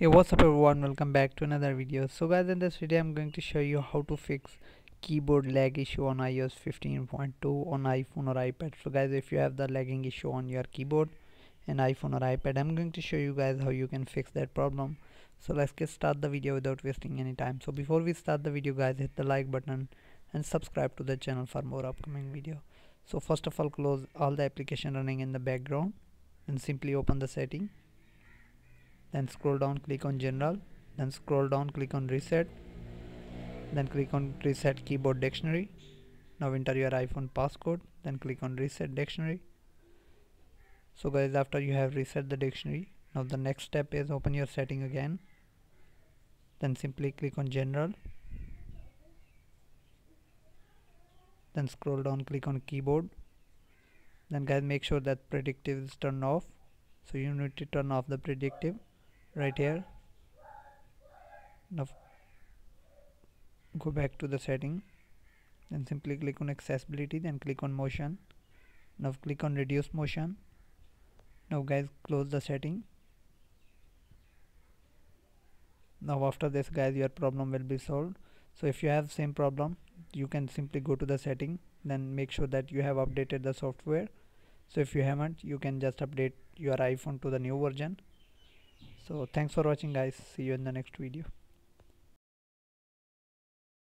Hey, what's up everyone, welcome back to another video. So guys, in this video I'm going to show you how to fix keyboard lag issue on iOS 15.2 on iPhone or iPad. So guys, if you have the lagging issue on your keyboard and iPhone or iPad, I'm going to show you guys how you can fix that problem. So let's get start the video without wasting any time. So before we start the video guys, hit the like button and subscribe to the channel for more upcoming video. So first of all, close all the application running in the background and simply open the setting. Then scroll down, click on general, then scroll down, click on reset, then click on reset keyboard dictionary. Now enter your iPhone passcode, then click on reset dictionary. So guys, after you have reset the dictionary, now the next step is open your setting again, then simply click on general, then scroll down, click on keyboard. Then guys, make sure that predictive is turned off, so you need to turn off the predictive right here. Now go back to the setting, then simply click on accessibility, then click on motion. Now click on reduce motion. Now guys, close the setting. Now after this guys, your problem will be solved. So if you have same problem, you can simply go to the setting, then make sure that you have updated the software. So if you haven't, you can just update your iPhone to the new version. So thanks for watching guys, see you in the next video.